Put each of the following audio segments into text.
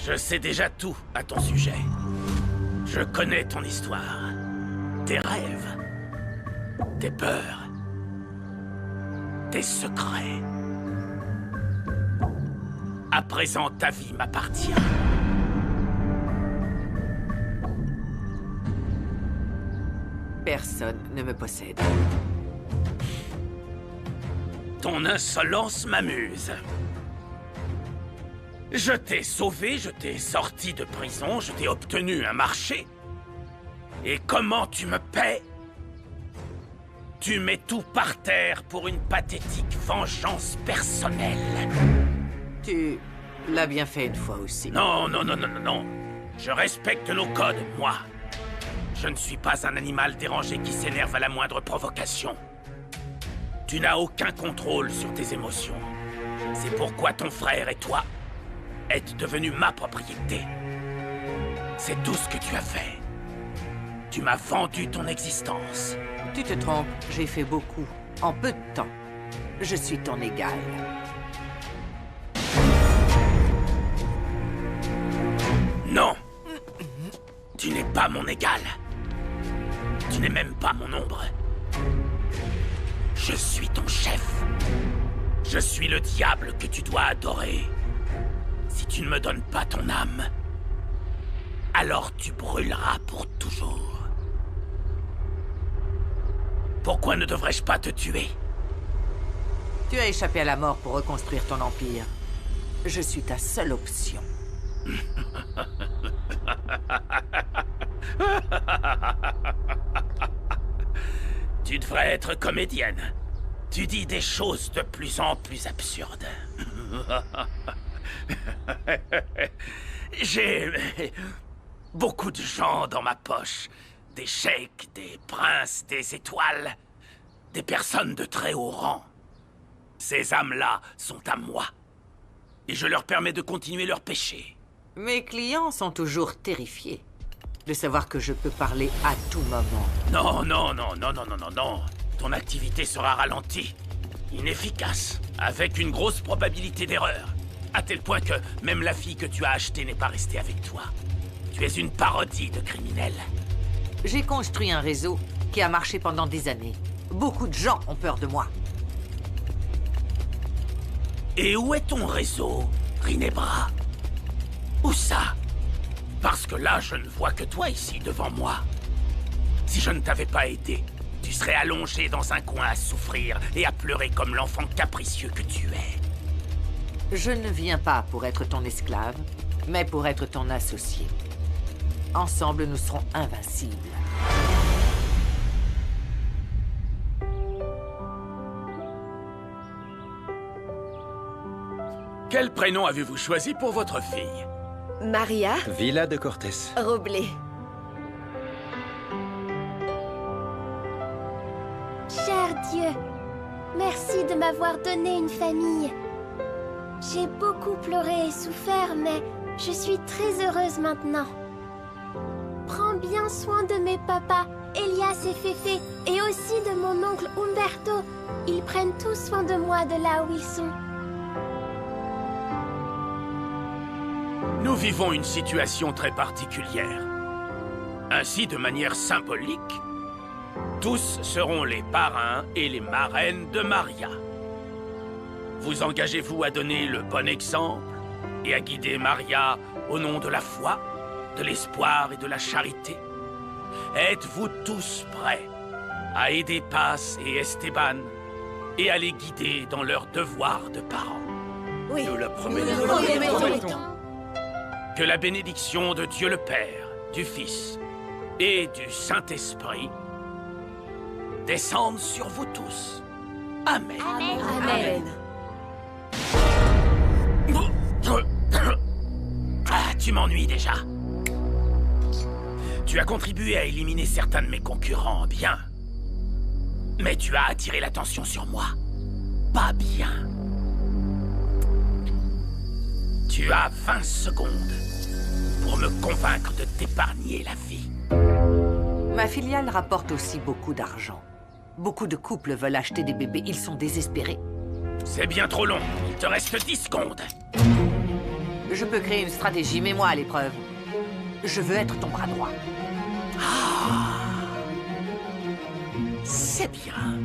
Je sais déjà tout à ton sujet. Je connais ton histoire, tes rêves, tes peurs, tes secrets. À présent, ta vie m'appartient. Personne ne me possède. Ton insolence m'amuse. Je t'ai sauvé, je t'ai sorti de prison, je t'ai obtenu un marché. Et comment tu me paies? Tu mets tout par terre pour une pathétique vengeance personnelle. Tu l'as bien fait une fois aussi. Non, non, non, non, non, non. Je respecte nos codes, moi. Je ne suis pas un animal dérangé qui s'énerve à la moindre provocation. Tu n'as aucun contrôle sur tes émotions. C'est pourquoi ton frère et toi êtes devenus ma propriété. C'est tout ce que tu as fait. Tu m'as vendu ton existence. Tu te trompes, j'ai fait beaucoup, en peu de temps. Je suis ton égal. Non! Tu n'es pas mon égal. Tu n'es même pas mon ombre. Je suis ton chef. Je suis le diable que tu dois adorer. Si tu ne me donnes pas ton âme, alors tu brûleras pour toujours. Pourquoi ne devrais-je pas te tuer? Tu as échappé à la mort pour reconstruire ton empire. Je suis ta seule option. Tu devrais être comédienne. Tu dis des choses de plus en plus absurdes. J'ai beaucoup de gens dans ma poche. Des sheiks, des princes, des étoiles. Des personnes de très haut rang. Ces âmes-là sont à moi. Et je leur permets de continuer leur péché. Mes clients sont toujours terrifiés de savoir que je peux parler à tout moment. Non, non, non, non, non, non, non, non. Ton activité sera ralentie, inefficace, avec une grosse probabilité d'erreur. À tel point que même la fille que tu as achetée n'est pas restée avec toi. Tu es une parodie de criminel. J'ai construit un réseau qui a marché pendant des années. Beaucoup de gens ont peur de moi. Et où est ton réseau, Rinebra? Où ça? Parce que là, je ne vois que toi ici, devant moi. Si je ne t'avais pas aidé, tu serais allongé dans un coin à souffrir et à pleurer comme l'enfant capricieux que tu es. Je ne viens pas pour être ton esclave, mais pour être ton associé. Ensemble, nous serons invincibles. Quel prénom avez-vous choisi pour votre fille? Maria Villa de Cortés. Roblé. Cher Dieu, merci de m'avoir donné une famille. J'ai beaucoup pleuré et souffert, mais je suis très heureuse maintenant. Prends bien soin de mes papas, Elias et Féfé, et aussi de mon oncle Umberto. Ils prennent tous soin de moi de là où ils sont. Nous vivons une situation très particulière. Ainsi, de manière symbolique, tous seront les parrains et les marraines de Maria. Vous engagez-vous à donner le bon exemple et à guider Maria au nom de la foi, de l'espoir et de la charité? Êtes-vous tous prêts à aider Paz et Esteban et à les guider dans leur devoir de parents? Oui. Nous le promettons. Que la bénédiction de Dieu le Père, du Fils et du Saint-Esprit descende sur vous tous. Amen. Amen. Ah, tu m'ennuies déjà. Tu as contribué à éliminer certains de mes concurrents, bien. Mais tu as attiré l'attention sur moi. Pas bien. Tu as 20 secondes pour me convaincre de t'épargner la vie. Ma filiale rapporte aussi beaucoup d'argent. Beaucoup de couples veulent acheter des bébés, ils sont désespérés. C'est bien trop long. Il te reste 10 secondes. Je peux créer une stratégie, mets-moi à l'épreuve. Je veux être ton bras droit. C'est bien.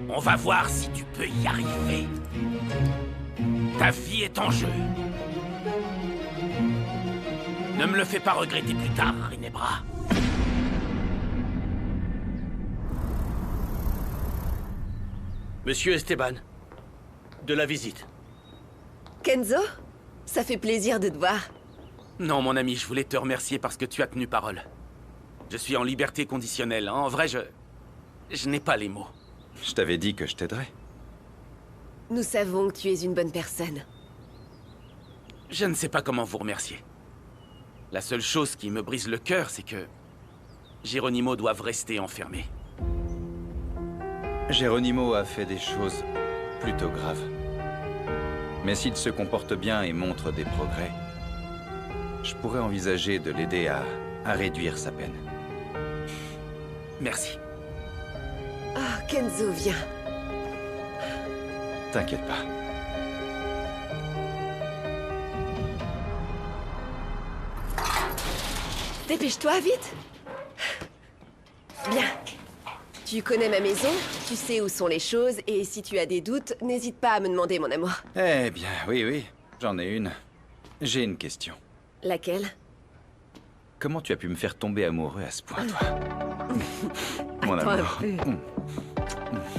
On va voir si tu peux y arriver. Ta vie est en jeu. Ne me le fais pas regretter plus tard, Rinebra. Monsieur Esteban, de la visite. Kenzo, ça fait plaisir de te voir. Non, mon ami, je voulais te remercier parce que tu as tenu parole. Je suis en liberté conditionnelle. En vrai, je n'ai pas les mots. Je t'avais dit que je t'aiderais. Nous savons que tu es une bonne personne. Je ne sais pas comment vous remercier. La seule chose qui me brise le cœur, c'est que Geronimo doive rester enfermé. Geronimo a fait des choses plutôt graves. Mais s'il se comporte bien et montre des progrès, je pourrais envisager de l'aider à réduire sa peine. Merci. Ah, Kenzo, viens. T'inquiète pas. Dépêche-toi, vite. Bien. Tu connais ma maison, tu sais où sont les choses, et si tu as des doutes, n'hésite pas à me demander, mon amour. Eh bien, oui, j'en ai une. J'ai une question. Laquelle? Comment tu as pu me faire tomber amoureux à ce point, toi? Mon Attends un amour. peu.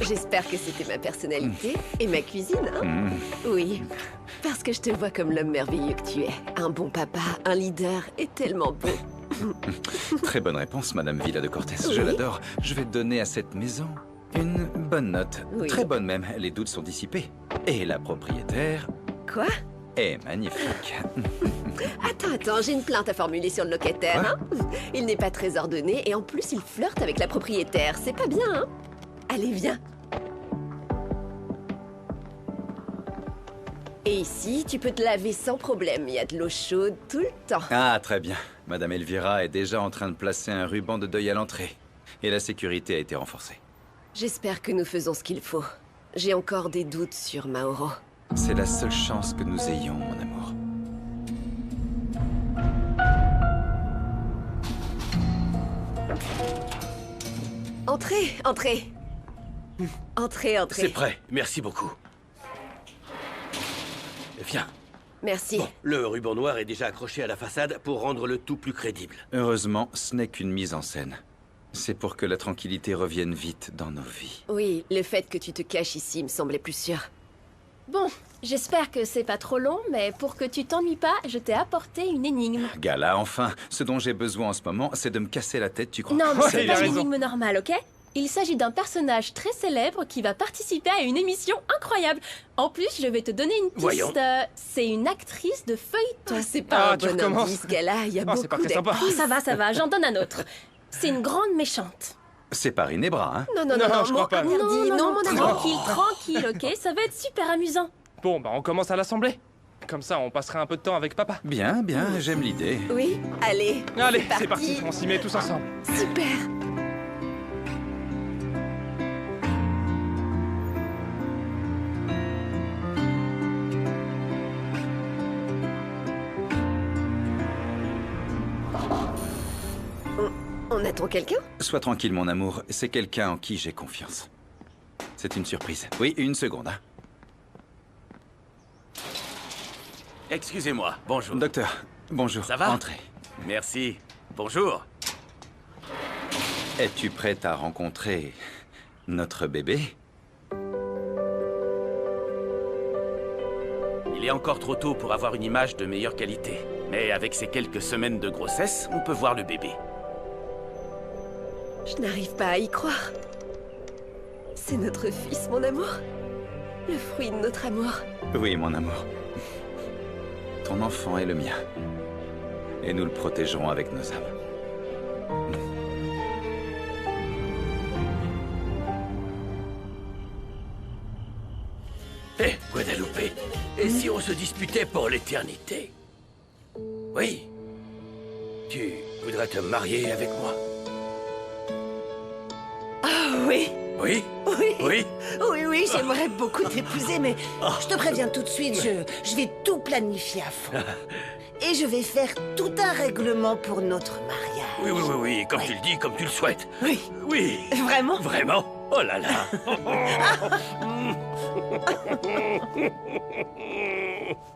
J'espère que c'était ma personnalité et ma cuisine, hein? Mm. Oui, parce que je te vois comme l'homme merveilleux que tu es. Un bon papa, un leader et tellement beau. Très bonne réponse, Madame Villa de Cortés. Oui. Je l'adore. Je vais donner à cette maison une bonne note. Oui. Très bonne même. Les doutes sont dissipés. Et la propriétaire Quoi? est magnifique. Attends, j'ai une plainte à formuler sur le locataire, hein? Il n'est pas très ordonné et en plus il flirte avec la propriétaire. C'est pas bien, hein? Allez, viens. Et ici, tu peux te laver sans problème. Il y a de l'eau chaude tout le temps. Ah, très bien. Madame Elvira est déjà en train de placer un ruban de deuil à l'entrée. Et la sécurité a été renforcée. J'espère que nous faisons ce qu'il faut. J'ai encore des doutes sur Mauro. C'est la seule chance que nous ayons, mon amour. Entrez, entrez. Entrez. C'est prêt, merci beaucoup. Viens. Merci. Bon, le ruban noir est déjà accroché à la façade pour rendre le tout plus crédible. Heureusement, ce n'est qu'une mise en scène. C'est pour que la tranquillité revienne vite dans nos vies. Oui, le fait que tu te caches ici me semblait plus sûr. Bon, j'espère que c'est pas trop long, mais pour que tu t'ennuies pas, je t'ai apporté une énigme. Gala, enfin, ce dont j'ai besoin en ce moment, c'est de me casser la tête, tu crois? Non, mais c'est il a pas une raison. énigme normale, ok? Il s'agit d'un personnage très célèbre qui va participer à une émission incroyable. En plus, je vais te donner une piste. Voyons. C'est une actrice de feuilleton. Oh, c'est pas Ah, un tu bon recommences. indice, Gala. Il y a Oh, c'est pas beaucoup très sympa. d'actrices. Ça va, j'en donne un autre. C'est une grande méchante. C'est pas Rinebra, hein? Non, je crois pas. interdit. Non, mon amour. Tranquille, ok? Ça va être super amusant. Bon, bah on commence à l'Assemblée. Comme ça, on passera un peu de temps avec papa. Bien, j'aime l'idée. Oui, allez. Allez, c'est parti, on s'y met tous ensemble. Super. On attend quelqu'un? Sois tranquille, mon amour. C'est quelqu'un en qui j'ai confiance. C'est une surprise. Oui, une seconde, hein. Excusez-moi, bonjour. Docteur, bonjour. Ça va? Entrez. Merci. Bonjour. Es-tu prête à rencontrer notre bébé? Il est encore trop tôt pour avoir une image de meilleure qualité. Mais avec ces quelques semaines de grossesse, on peut voir le bébé. Je n'arrive pas à y croire. C'est notre fils, mon amour. Le fruit de notre amour. Oui, mon amour. Ton enfant est le mien. Et nous le protégerons avec nos âmes. Hé, Guadalupe, et si on se disputait pour l'éternité? Oui. Tu voudrais te marier avec moi? Ah oui, Oui? Oui. Oui? Oui, j'aimerais beaucoup t'épouser, mais je te préviens tout de suite, je vais tout planifier à fond. Et je vais faire tout un règlement pour notre mariage. Oui, comme tu le dis, comme tu le souhaites. Oui. Oui. Vraiment? Vraiment? Oh là là.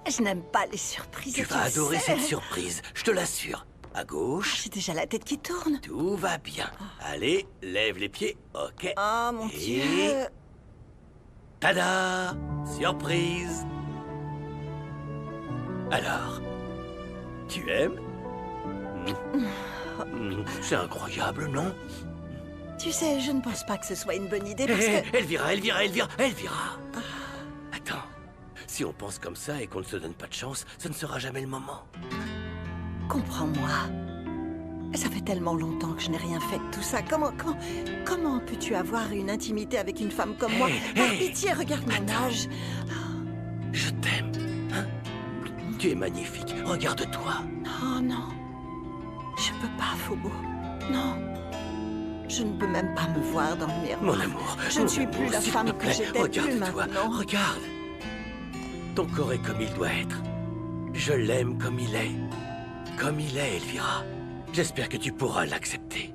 Je n'aime pas les surprises. Tu vas adorer cette surprise, je te l'assure. À gauche. J'ai déjà la tête qui tourne. Tout va bien. Allez, lève les pieds. Ok. Oh mon Et... Dieu. Tada! Surprise! Alors, tu aimes? C'est incroyable, non? Tu sais, je ne pense pas que ce soit une bonne idée parce que... Elvira! Attends, si on pense comme ça et qu'on ne se donne pas de chance, ce ne sera jamais le moment. Comprends-moi. Ça fait tellement longtemps que je n'ai rien fait de tout ça. Comment peux-tu avoir une intimité avec une femme comme moi? Par pitié, regarde mon âge. Je t'aime, hein? Tu es magnifique, regarde-toi. Non. Je peux pas, Phobo. Non. Je ne peux même pas me voir dans le miroir. Mon amour, je ne suis plus la s'il femme te que plaît, j'étais plus regarde-toi, maintenant. regarde. Ton corps est comme il doit être. Je l'aime comme il est. Comme il est, Elvira. J'espère que tu pourras l'accepter.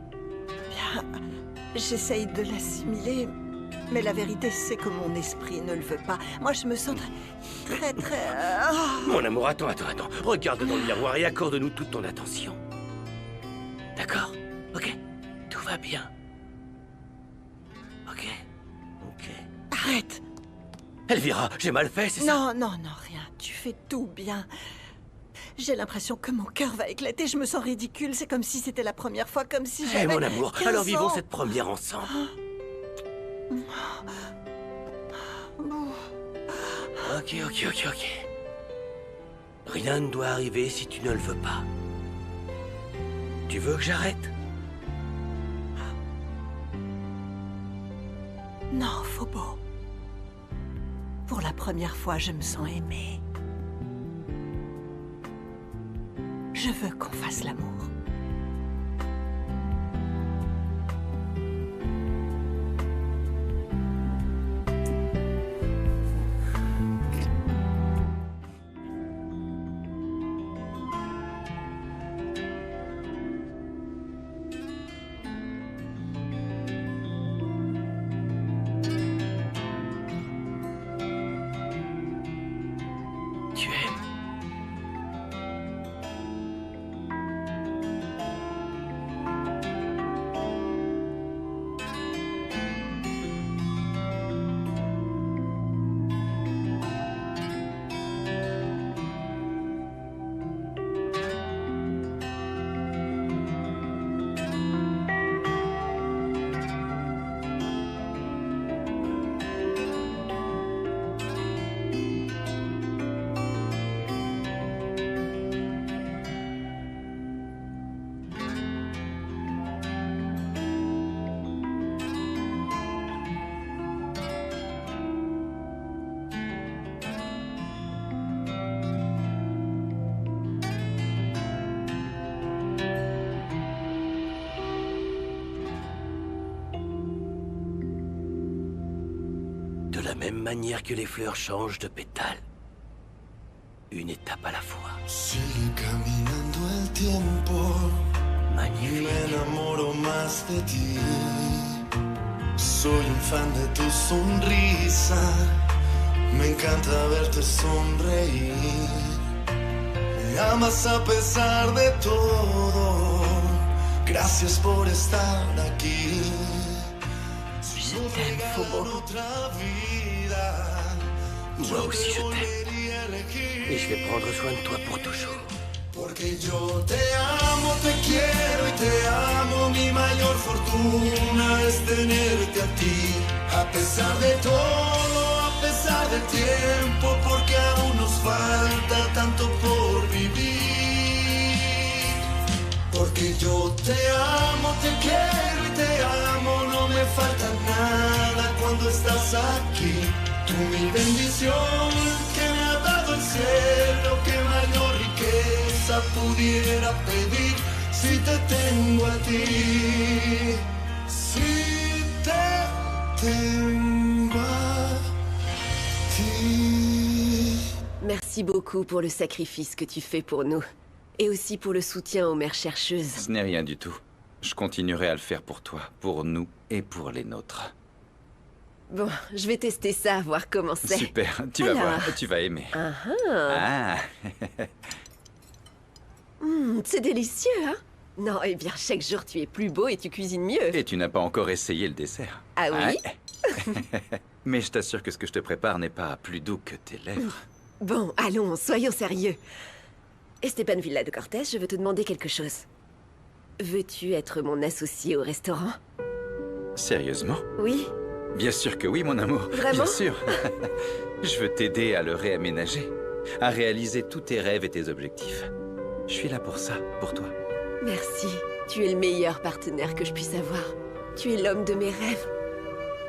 Bien, j'essaye de l'assimiler, mais la vérité, c'est que mon esprit ne le veut pas. Moi, je me sens très... Mon amour, attends. Regarde dans le miroir et accorde-nous toute ton attention. D'accord? Ok? Tout va bien. Ok? Arrête! Elvira, j'ai mal fait, c'est ça? Non, rien. Tu fais tout bien. J'ai l'impression que mon cœur va éclater. Je me sens ridicule. C'est comme si c'était la première fois, comme si j'avais... mon amour, 15 alors vivons ans. cette première ensemble. Ok. Rien ne doit arriver si tu ne le veux pas. Tu veux que j'arrête? Non, Phobo. Pour la première fois, je me sens aimée. Je veux qu'on fasse l'amour. Tu aimes? De la même manière que les fleurs changent de pétales. Une étape à la fois. Sigue caminando el tiempo y Magnifique. me enamoro más de ti. Soy un fan de tu sonrisa, me encanta verte sonreír. Me amas a pesar de todo, gracias por estar aquí. Si nos regalan otra vida, Moi aussi je t'aime. Et je vais prendre soin de toi pour toujours. Porque yo te amo, te quiero y te amo. Mi mayor fortuna es tenerte a ti. A pesar de todo, a pesar del tiempo, porque aún nos falta tanto por vivir. Porque yo te amo, te quiero y te amo. No me falta nada cuando estás aquí. Tú mi bendición que me ha dado el cielo, que mayor riqueza pudiera pedir si te tengo a ti. Si te Merci beaucoup pour le sacrifice que tu fais pour nous. Et aussi pour le soutien aux mères chercheuses. Ce n'est rien du tout. Je continuerai à le faire pour toi, pour nous et pour les nôtres. Bon, je vais tester ça, voir comment c'est. Super, tu vas voir, tu vas aimer. Ah. C'est délicieux, hein? Non, eh bien, chaque jour tu es plus beau et tu cuisines mieux. Et tu n'as pas encore essayé le dessert. Ah oui? Mais je t'assure que ce que je te prépare n'est pas plus doux que tes lèvres. Bon, allons, soyons sérieux. Esteban Villa de Cortés, je veux te demander quelque chose. Veux-tu être mon associé au restaurant? Sérieusement? Oui. Bien sûr que oui, mon amour. Vraiment? Bien sûr. Je veux t'aider à le réaménager, à réaliser tous tes rêves et tes objectifs. Je suis là pour ça, pour toi. Merci. Tu es le meilleur partenaire que je puisse avoir. Tu es l'homme de mes rêves.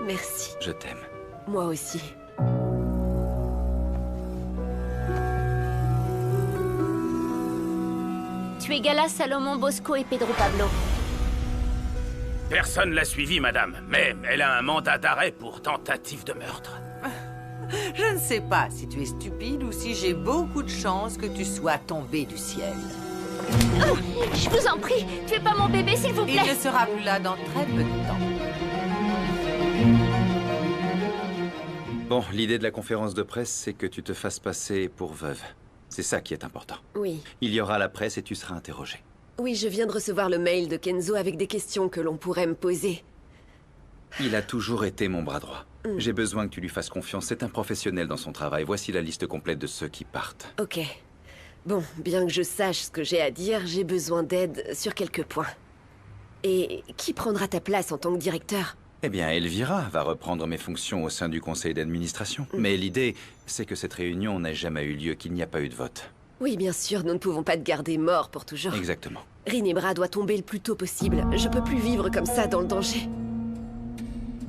Merci. Je t'aime. Moi aussi. Tu es Gala, Salomon, Bosco et Pedro Pablo. Personne l'a suivie, madame, mais elle a un mandat d'arrêt pour tentative de meurtre. Je ne sais pas si tu es stupide ou si j'ai beaucoup de chance que tu sois tombé du ciel. Oh, je vous en prie, tuez pas mon bébé, s'il vous plaît. Il ne sera plus là dans très peu de temps. Bon, l'idée de la conférence de presse, c'est que tu te fasses passer pour veuve. C'est ça qui est important. Oui. Il y aura la presse et tu seras interrogé. Oui, je viens de recevoir le mail de Kenzo avec des questions que l'on pourrait me poser. Il a toujours été mon bras droit. J'ai besoin que tu lui fasses confiance. C'est un professionnel dans son travail. Voici la liste complète de ceux qui partent. Ok. Bon, bien que je sache ce que j'ai à dire, j'ai besoin d'aide sur quelques points. Et qui prendra ta place en tant que directeur? Eh bien, Elvira va reprendre mes fonctions au sein du conseil d'administration. Mais l'idée, c'est que cette réunion n'a jamais eu lieu, qu'il n'y a pas eu de vote. Oui, bien sûr, nous ne pouvons pas te garder mort pour toujours. Exactement. Rinebra doit tomber le plus tôt possible. Je peux plus vivre comme ça dans le danger.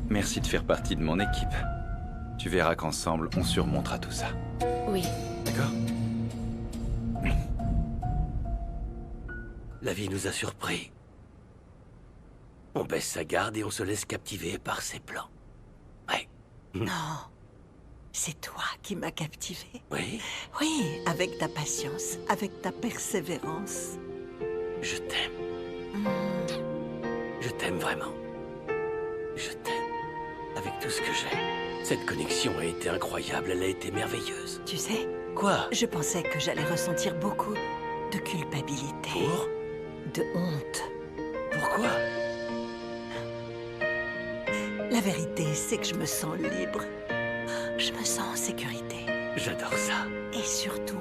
Merci de faire partie de mon équipe. Tu verras qu'ensemble, on surmontera tout ça. Oui. D'accord? La vie nous a surpris. On baisse sa garde et on se laisse captiver par ses plans. Ouais. Non. C'est toi qui m'as captivée. Oui? Oui, avec ta patience, avec ta persévérance. Je t'aime. Je t'aime vraiment. Je t'aime. Avec tout ce que j'ai. Cette connexion a été incroyable, elle a été merveilleuse. Tu sais? Quoi? Je pensais que j'allais ressentir beaucoup de culpabilité. Pour? De honte. Pourquoi? La vérité, c'est que je me sens libre. Je me sens en sécurité. J'adore ça. Et surtout